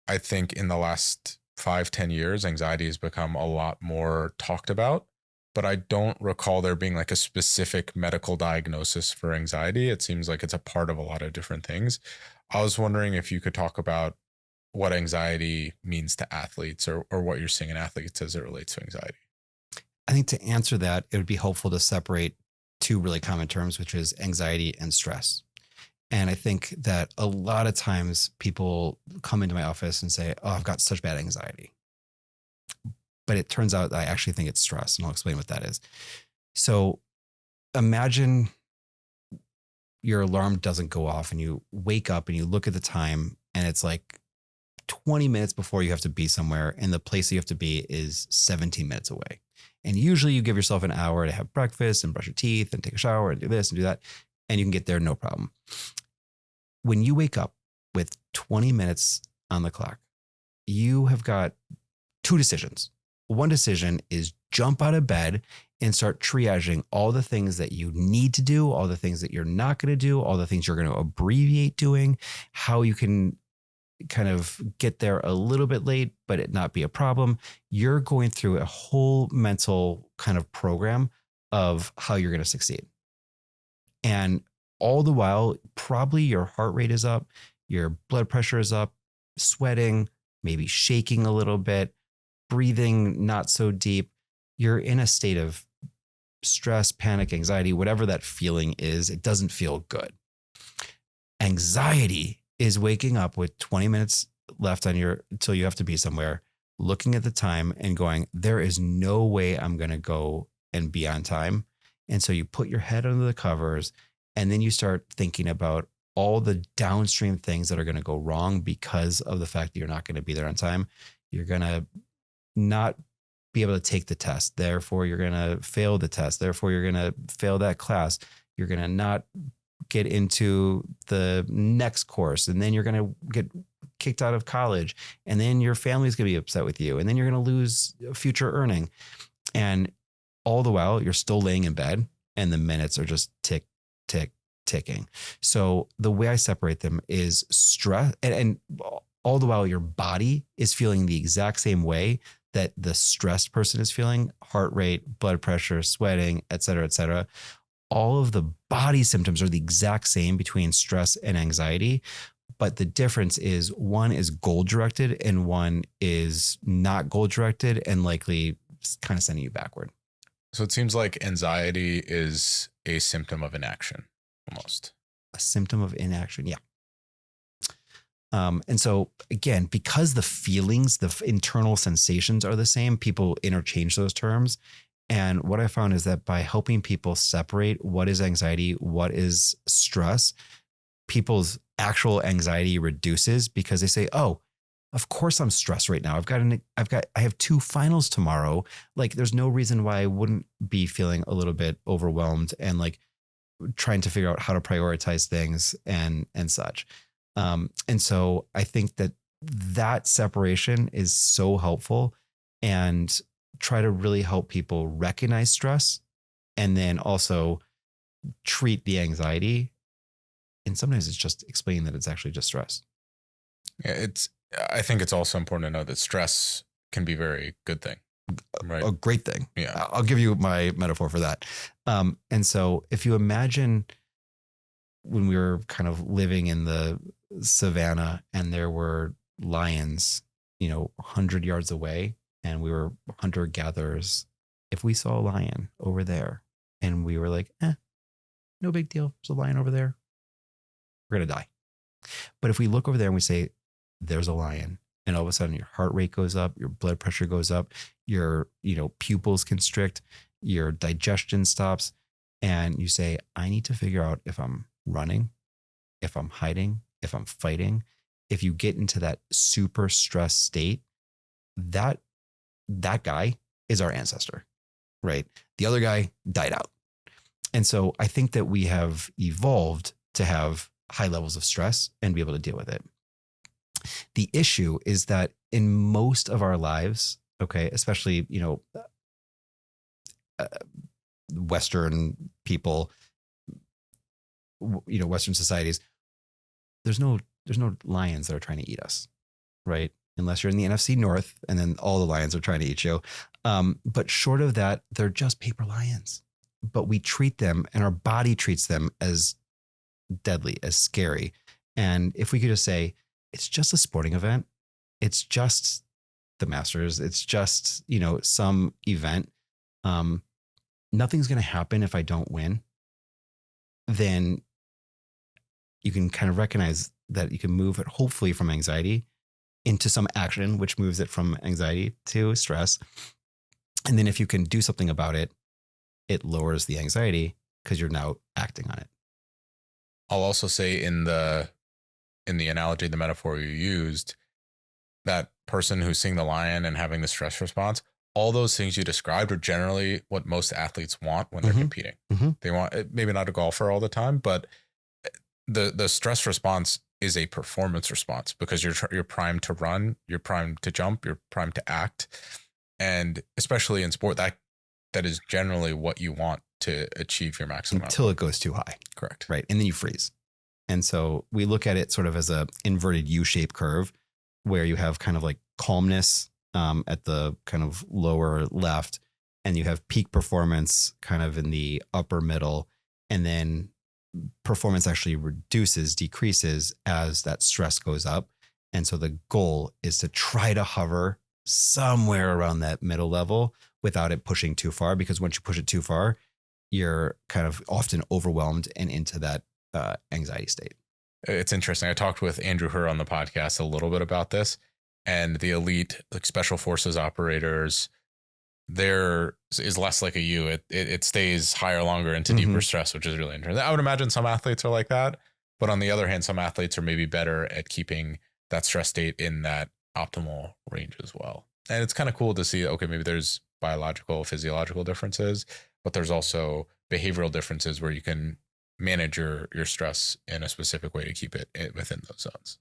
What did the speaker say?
I think in the last 5, 10 years, anxiety has become a lot more talked about, but I don't recall there being like a specific medical diagnosis for anxiety. It seems like it's a part of a lot of different things. I was wondering if you could talk about what anxiety means to athletes, or what you're seeing in athletes as it relates to anxiety. I think to answer that, it would be helpful to separate two really common terms, which is anxiety and stress. And I think that a lot of times people come into my office and say, "Oh, I've got such bad anxiety." But it turns out I actually think it's stress, and I'll explain what that is. So imagine your alarm doesn't go off and you wake up and you look at the time and it's like 20 minutes before you have to be somewhere, and the place you have to be is 17 minutes away. And usually you give yourself an hour to have breakfast and brush your teeth and take a shower and do this and do that, and you can get there no problem. When you wake up with 20 minutes on the clock, you have got two decisions. One decision is jump out of bed and start triaging all the things that you need to do, all the things that you're not going to do, all the things you're going to abbreviate doing, how you can kind of get there a little bit late, but it not be a problem. You're going through a whole mental kind of program of how you're going to succeed. And all the while, probably your heart rate is up, your blood pressure is up, sweating, maybe shaking a little bit, breathing not so deep. You're in a state of stress, panic, anxiety, whatever that feeling is. It doesn't feel good. Anxiety is waking up with 20 minutes left on your until you have to be somewhere, looking at the time and going, there is no way I'm going to go and be on time. And so you put your head under the covers and then you start thinking about all the downstream things that are going to go wrong because of the fact that you're not going to be there on time. You're going to not be able to take the test. Therefore, you're going to fail the test. Therefore, you're going to fail that class. You're going to not get into the next course. And then you're going to get kicked out of college. And then your family's going to be upset with you. And then you're going to lose future earning. And all the while, you're still laying in bed and the minutes are just tick, tick, ticking. So the way I separate them is stress, and all the while your body is feeling the exact same way that the stressed person is feeling: heart rate, blood pressure, sweating, et cetera, et cetera. All of the body symptoms are the exact same between stress and anxiety. But the difference is one is goal directed and one is not goal directed and likely kind of sending you backward. So it seems like anxiety is a symptom of inaction almost. A symptom of inaction. Yeah. And so again, because the feelings, the internal sensations are the same, people interchange those terms. And what I found is that by helping people separate what is anxiety, what is stress, people's actual anxiety reduces because they say, "Oh, of course I'm stressed right now. I have two finals tomorrow. Like there's no reason why I wouldn't be feeling a little bit overwhelmed and like trying to figure out how to prioritize things and such." And so I think that that separation is so helpful, and try to really help people recognize stress and then also treat the anxiety. And sometimes it's just explaining that it's actually just stress. Yeah, I think it's also important to know that stress can be a very good thing, right? A great thing. Yeah. I'll give you my metaphor for that. And so if you imagine when we were kind of living in the savannah and there were lions, 100 yards away, and we were hunter gatherers. If we saw a lion over there and we were like, no big deal, there's a lion over there, we're going to die. But if we look over there and we say, there's a lion, and all of a sudden your heart rate goes up, your blood pressure goes up, your, pupils constrict, your digestion stops, and you say, I need to figure out if I'm running, if I'm hiding, if I'm fighting. If you get into that super stress state, that guy is our ancestor, right? The other guy died out. And so I think that we have evolved to have high levels of stress and be able to deal with it. The issue is that in most of our lives, okay, especially, Western people, Western societies, there's no lions that are trying to eat us. right? Unless you're in the NFC North and then all the lions are trying to eat you. But short of that, they're just paper lions. But we treat them and our body treats them as deadly, as scary. And if we could just say, it's just a sporting event, it's just the Masters, it's just, some event. Nothing's going to happen if I don't win. Then you can kind of recognize that you can move it hopefully from anxiety into some action, which moves it from anxiety to stress. And then if you can do something about it, it lowers the anxiety because you're now acting on it. I'll also say in the analogy, the metaphor you used, that person who's seeing the lion and having the stress response, all those things you described are generally what most athletes want when they're competing. They want, maybe not a golfer all the time, but the stress response is a performance response because you're primed to run, you're primed to jump, you're primed to act. And especially in sport, that is generally what you want to achieve your maximum until it goes too high. Correct. Right. And then you freeze. And so we look at it sort of as a inverted U-shaped curve where you have kind of like calmness at the kind of lower left, and you have peak performance kind of in the upper middle. And then performance actually decreases as that stress goes up. And so the goal is to try to hover somewhere around that middle level without it pushing too far, because once you push it too far, you're kind of often overwhelmed and into that anxiety state. It's interesting. I talked with Andrew Herr on the podcast a little bit about this, and the elite, like special forces operators, there is less like a U. It stays higher longer into deeper stress, which is really interesting. I would imagine some athletes are like that, but on the other hand, some athletes are maybe better at keeping that stress state in that optimal range as well. And it's kind of cool to see, okay, maybe there's biological, physiological differences, but there's also behavioral differences where you can manage your stress in a specific way to keep it within those zones.